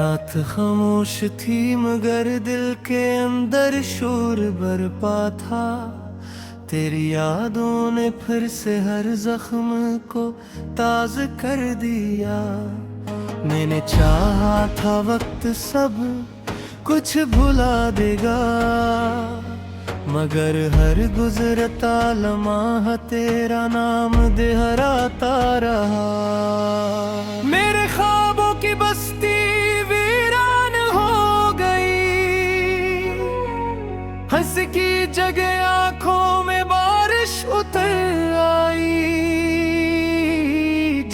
रात खामोश थी मगर दिल के अंदर शोर बरपा था। तेरी यादों ने फिर से हर जख्म को ताज़ कर दिया। मैंने चाहा था वक्त सब कुछ भुला देगा, मगर हर गुजरता लम्हा तेरा नाम दोहराता रहा। मेरे ख्वाबों की बस्ती वीरान हो गई, हंस की जगह आंखों में बारिश उतर आई।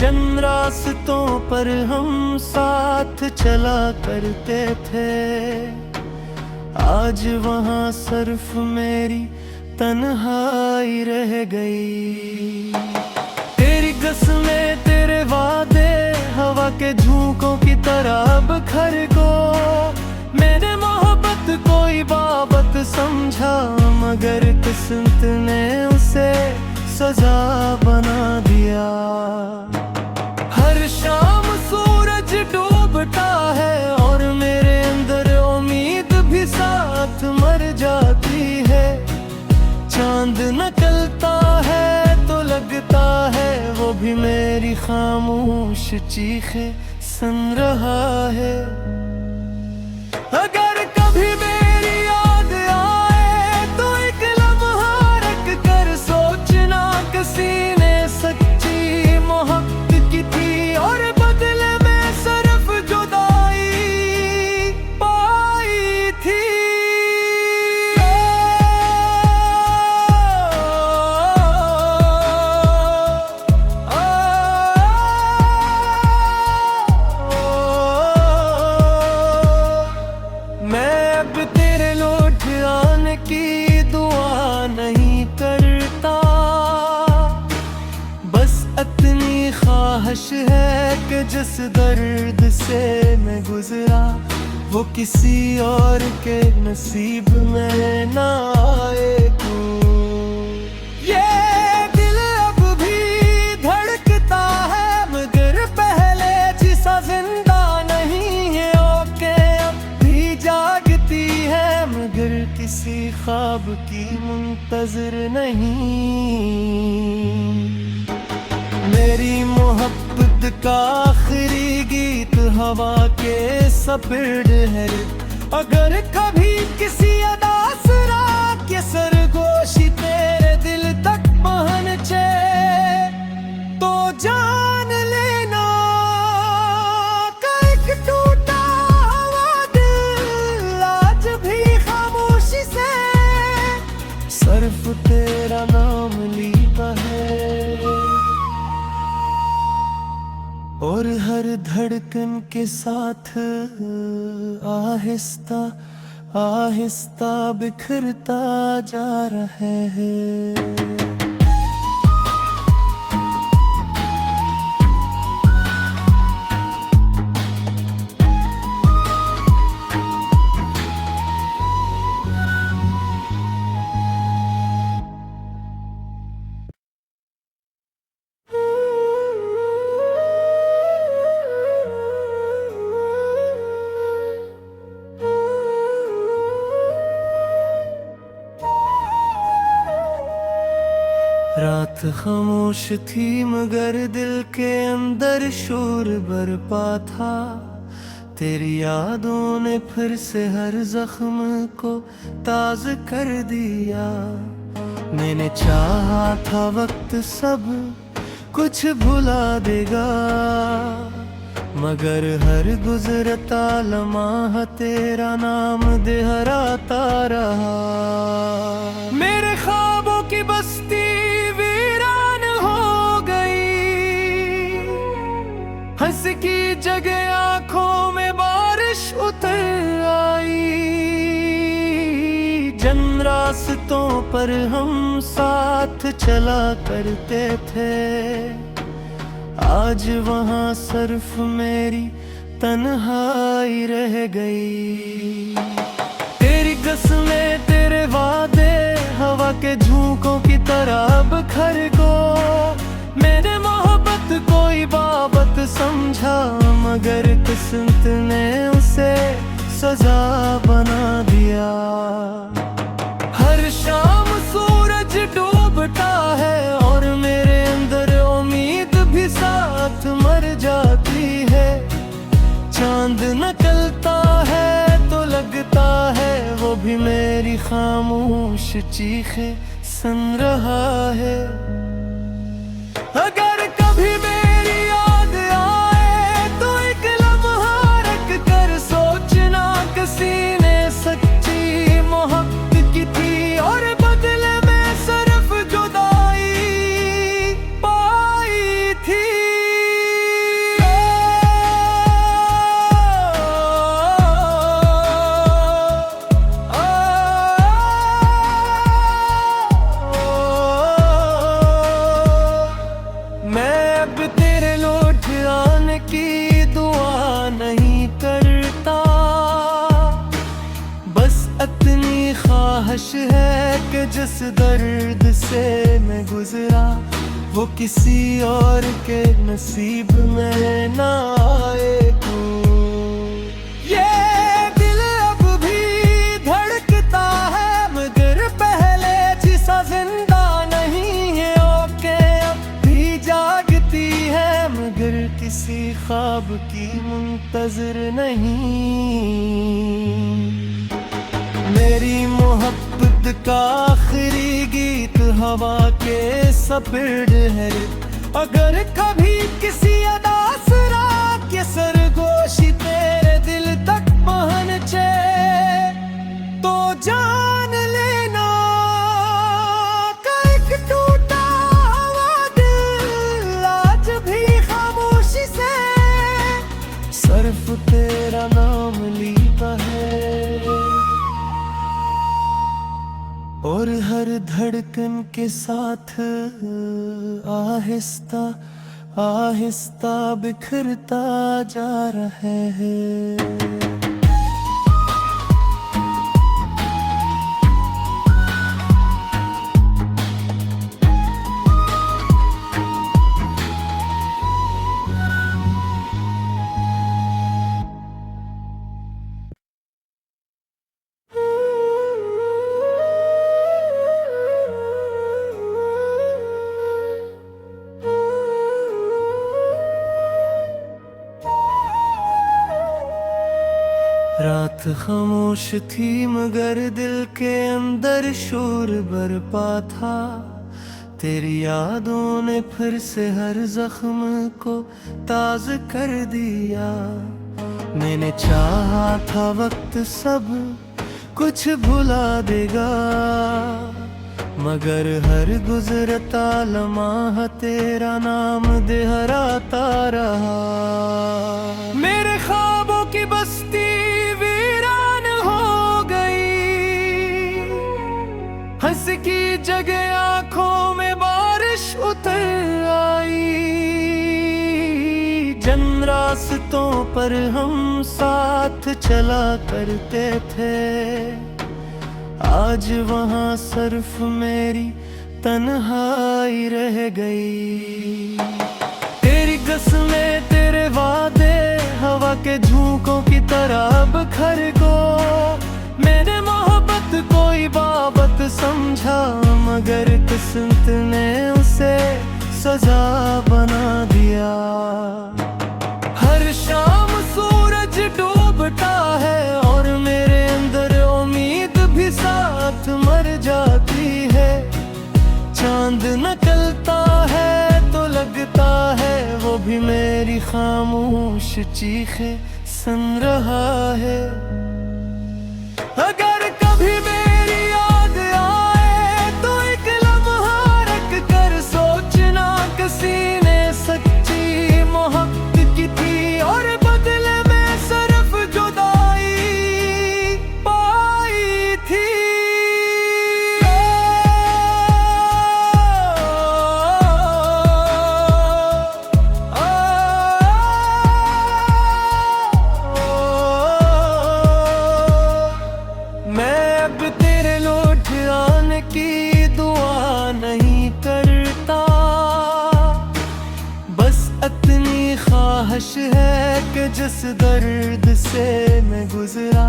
जिन रास्तों पर हम साथ चला करते थे, आज वहाँ सिर्फ मेरी तन्हाई रह गई। तेरी कसमें तेरे वादे हवा के झोंकों की तरह बिखर गो। मैंने मोहब्बत को इबादत समझा, मगर किस्मत ने उसे सजा बना दिया। हर शाम सूरज डूबता है और मेरे अंदर उम्मीद भी साथ मर जाती है। चांद निकलता है तो लगता है वो भी मेरी खामोश चीखें सुन रहा है। अगर कभी मेरी याद आए तो एक लम्हा रख कर सोचना, किसी ने सच्ची मोहब्बत की थी और बदले में सिर्फ जुदाई पाई थी। मैं अब तेरे लौट आने की दुआ नहीं करता, बस इतनी ख्वाहिश है कि जिस दर्द से मैं गुजरा वो किसी और के नसीब में ना आए। ये दिल अब भी धड़कता है मगर पहले जैसा जिंदा नहीं है। ओके अब भी जागती है मगर किसी ख्वाब की मुंतज़िर नहीं। मेरी मोहब्बत का आखिरी गीत हवा के सपिर्ड है। अगर कभी किसी अदासरा के सरगोशी तेरे दिल तक पहुंचे तो जान लेना कि एक टूटा हुआ दिल आज भी खामोशी से सिर्फ तेरा नाम लेता है। और हर धड़कन के साथ आहिस्ता आहिस्ता बिखरता जा रहा है। रात खामोश थी मगर दिल के अंदर शोर बरपा था। तेरी यादों ने फिर से हर जख्म को ताज़ कर दिया। मैंने चाहा था वक्त सब कुछ भुला देगा, मगर हर गुजरता लम्हा तेरा नाम दोहराता रहा। मेरे ख्वाबों की बस्ती वीरान हो गई, हंस की जगह आंखों में बारिश उतर आई। जिन रास्तों पर हम साथ चला करते थे, आज वहाँ सिर्फ मेरी तन्हाई रह गई। तेरी कसमें तेरे वादे हवा के झोंकों की तरह बिखर गो। मैंने मोहब्बत को इबादत समझा, मगर किस्मत ने सजा बना दिया। हर शाम सूरज डूबता है और मेरे अंदर उम्मीद भी साथ मर जाती है। चांद निकलता है तो लगता है वो भी मेरी खामोश चीखें सुन रहा है। अगर कभी मेरी याद आए तो एक लम्हा रख कर सोचना, किसी ने सच्ची मोहब्बत की थी और बदले में सिर्फ जुदाई पाई थी। मैं अब तेरे लौट आने की दुआ नहीं करता, बस इतनी ख्वाहिश है कि जिस दर्द से मैं गुजरा वो किसी और के नसीब में ना आए। ये दिल अब भी धड़कता है मगर पहले जैसा जिंदा नहीं है। ओके अब भी जागती है मगर किसी ख्वाब की मुंतज़िर नहीं। मेरी मोहब्बत का आखिरी गीत हवा के सपिर्ड है। अगर कभी किसी अदासरा के सरगोशी तेरे दिल तक पहुंचे तो जान लेना कि एक टूटा हुआ दिल आज भी खामोशी से सिर्फ तेरा नाम लेता है। और हर धड़कन के साथ आहिस्ता आहिस्ता बिखरता जा रहा है। रात खामोश थी मगर दिल के अंदर शोर बरपा था। तेरी यादों ने फिर से हर जख्म को ताज़ा कर दिया। मैंने चाहा था वक्त सब कुछ भुला देगा मगर हर गुजरता लम्हा तेरा नाम दोहराता रहा। मेरे ख्वाबों की बस्ती वीरान हो गई, हंस की जगह आंखों में बारिश उतर आई। जन रास्तों पर हम साथ चला करते थे, आज वहाँ सिर्फ मेरी तन्हाई रह गई। तेरी कसमें तेरे वादे हवा के झोंकों की तरह बिखर गो। मैंने मोहब्बत कोई बाबत समझा मगर किस्मत ने उसे सजा बना दिया। हर शाम सूरज डूबता है और मेरे अंदर उम्मीद भी साथ मर जाती है। चांद निकलता है तो लगता है वो भी मेरी खामोश चीखें सुन रहा है। अगर कभी मेरी याद आए तो एक लम्हा रख कर सोचना, किसी ने सच्ची मोहब्बत की थी और बदले में सिर्फ जुदाई पाई थी। जिस दर्द से मैं गुजरा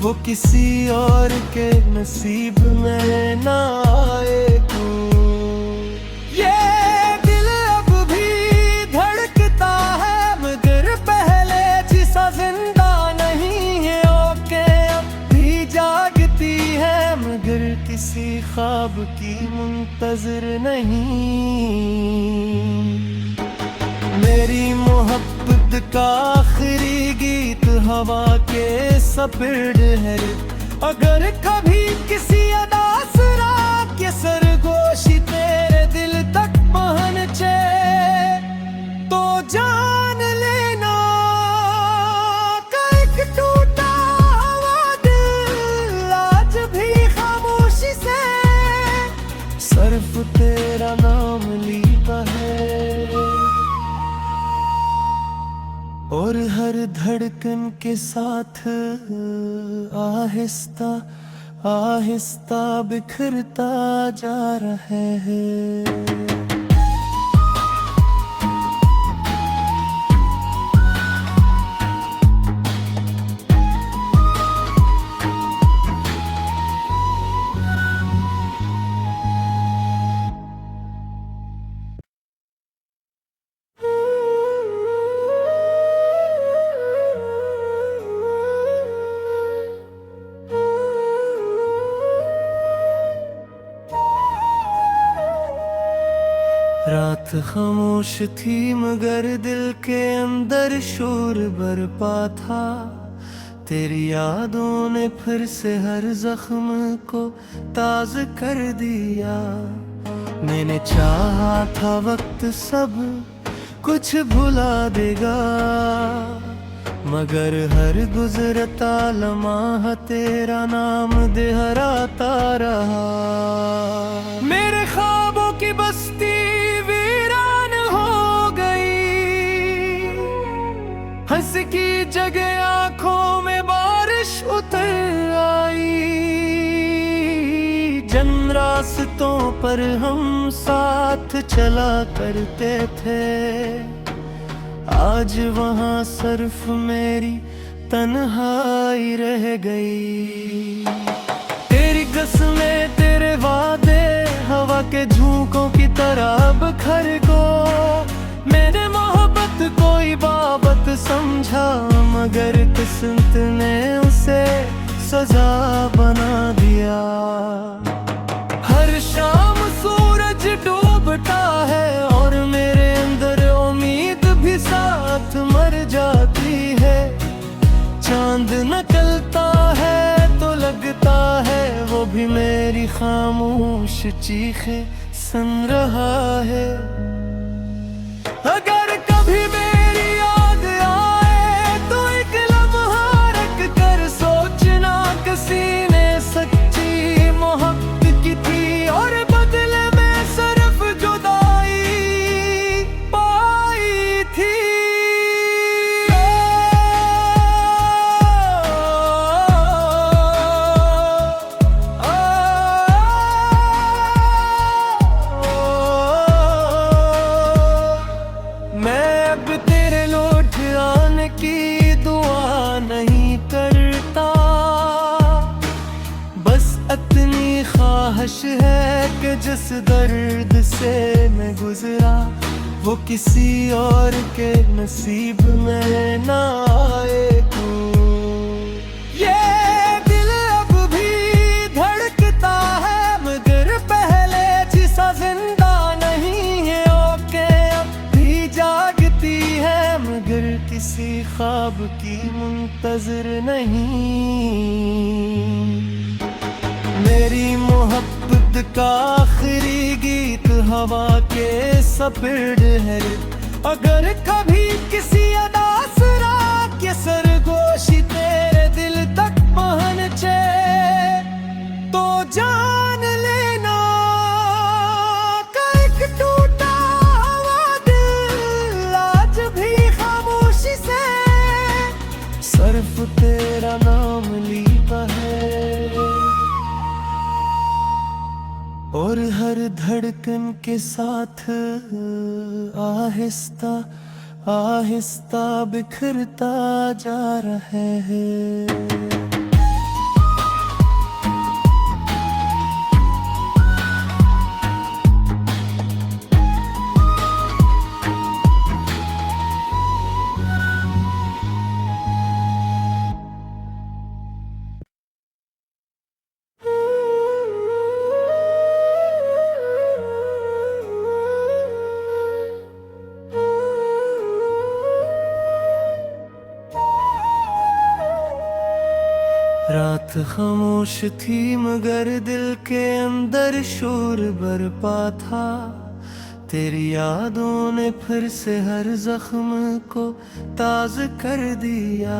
वो किसी और के नसीब में ना आए क्यों। ये दिल अब भी धड़कता है मगर पहले जिसा जिंदा नहीं है। ओके अब भी जागती है मगर किसी ख्वाब की मुंतज़िर नहीं। मेरी मोहब्बत का आखिरी गीत हवा के सपिर्ड है। अगर कभी किसी अदासरा के सरगोशी तेरे दिल तक पहुंचे तो जान लेना कि एक टूटा हुआ दिल आज भी खामोशी से सिर्फ तेरा नाम लिखता है। और हर धड़कन के साथ आहिस्ता आहिस्ता बिखरता जा रहा है। रात खामोश थी मगर दिल के अंदर शोर बरपा था। तेरी यादों ने फिर से हर जख्म को ताज़ा कर दिया। मैंने चाहा था वक्त सब कुछ भुला देगा मगर हर गुजरता लम्हा तेरा नाम दोहराता रहा। मेरे ख्वाबों की बस्ती हंस की जगह आंखों में बारिश उतर आई। जिन रास्तों पर हम साथ चला करते थे आज वहां सिर्फ मेरी तन्हाई रह गई। तेरी कसमें तेरे वादे हवा के झोंकों की तरह बिखर को। मैंने मोहब्बत कोई बाबत समझा मगर किस्मत ने उसे सजा बना दिया। हर शाम सूरज डूबता है और मेरे अंदर उम्मीद भी साथ मर जाती है। चांद निकलता है तो लगता है वो भी मेरी खामोश चीखें सुन रहा है। अगर कभी मेरी याद आए तो एक लम्हा रख कर सोचना किसी ने सच्ची मोहब्बत की थी और बदले में सिर्फ जुदाई पाई थी। मैं अब तेरे लौट आने की दुआ नहीं करता बस इतनी ख्वाहिश है कि जिस दर्द से मैं गुजरा वो किसी और के नसीब में ना आए क्यों। ये दिल अब भी धड़कता है मगर पहले जिसा जिंदा नहीं है। ओके अब भी जागती है मगर किसी ख्वाब की मुंतज़िर नहीं। मेरी मोहब्बत का आखिरी गीत हवा के सपिर्ड है। अगर कभी किसी अदासरा के सरगोशी तेरे दिल तक पहुंचे तो जान लेना कि एक टूटा हुआ दिल आज भी खामोशी से सिर्फ तेरा नाम लिखता है। और हर धड़कन के साथ आहिस्ता आहिस्ता बिखरता जा रहे हैं। रात खामोश थी मगर दिल के अंदर शोर बरपा था। तेरी यादों ने फिर से हर जख्म को ताज़ा कर दिया।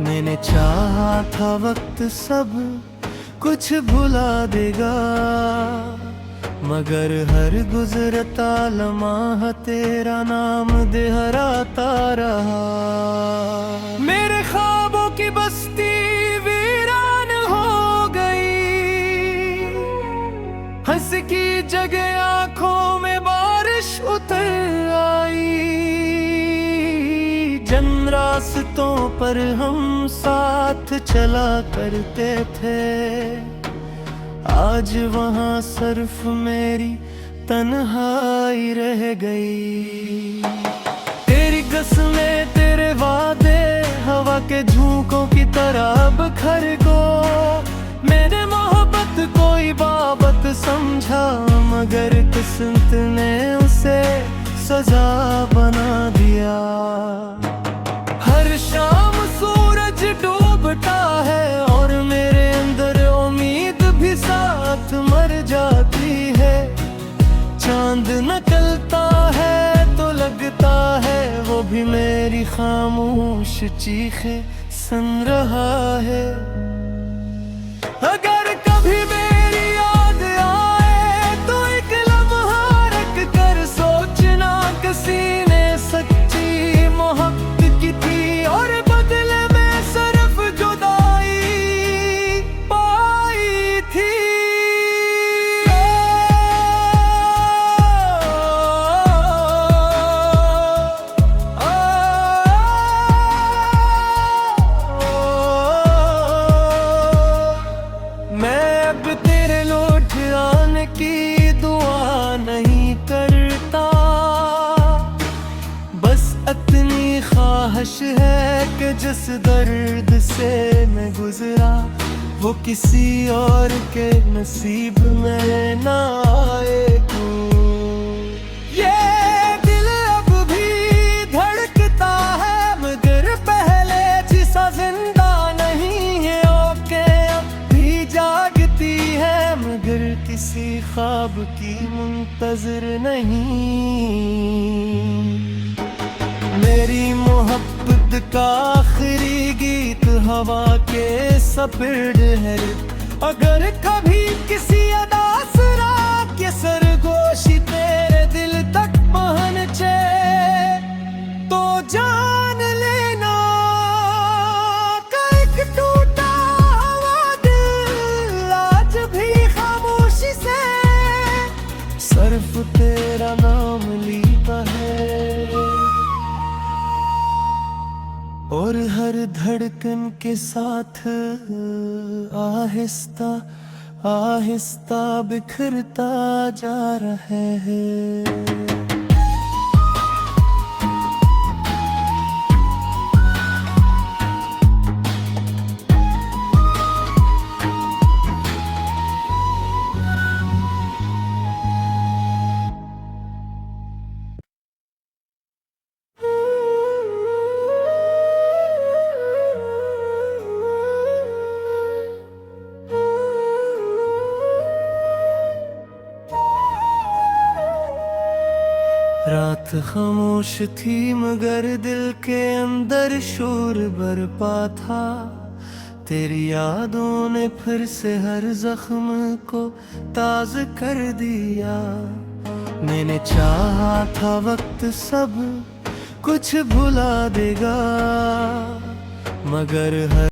मैंने चाहा था वक्त सब कुछ भुला देगा, मगर हर गुजरता लम्हा तेरा नाम दोहराता रहा। मेरे ख्वाबों की बस्ती हंस की जगह आंखों में बारिश उतर आई। जिन रास्तों पर हम साथ चला करते थे, आज वहां सिर्फ मेरी तन्हाई रह गई। तेरी कसमें तेरे वादे हवा के झोंकों की तरह बिखर गो। मैंने मोहब्बत कोई बाबत समझा, मगर किस्मत ने उसे सजा बना दिया। हर शाम सूरज डूबता है और मेरे अंदर उम्मीद भी साथ मर जाती है। चांद निकलता है तो लगता है वो भी मेरी खामोश चीखें सुन रहा है। अगर कभी मेरी याद आए तो एक लम्हा रख कर सोचना, किसी ने सच्ची मोहब्बत की थी और बदले में सिर्फ जुदाई पाई थी। मैं अब तेरे लौट आने की दुआ नहीं करता, बस इतनी ख्वाहिश है कि जिस दर्द से मैं गुजरा वो किसी और के नसीब में ना आए। ये दिल अब भी धड़कता है मगर पहले जैसा जिंदा नहीं है। ओके जागती है मगर किसी ख्वाब की मुंतज़िर नहीं। मेरी मोहब्बत का आखिरी गीत हवा के सपिर्ड है। अगर कभी किसी अदास रात के सरगोशी तेरे दिल तक पहुंचे तो जान लेना का एक टूटा सिर्फ तेरा नाम लेता है। और हर धड़कन के साथ आहिस्ता आहिस्ता बिखरता जा रहे हैं। रात खामोश थी मगर दिल के अंदर शोर बरपा था। तेरी यादों ने फिर से हर जख्म को ताज़ा कर दिया। मैंने चाहा था वक्त सब कुछ भुला देगा, मगर हर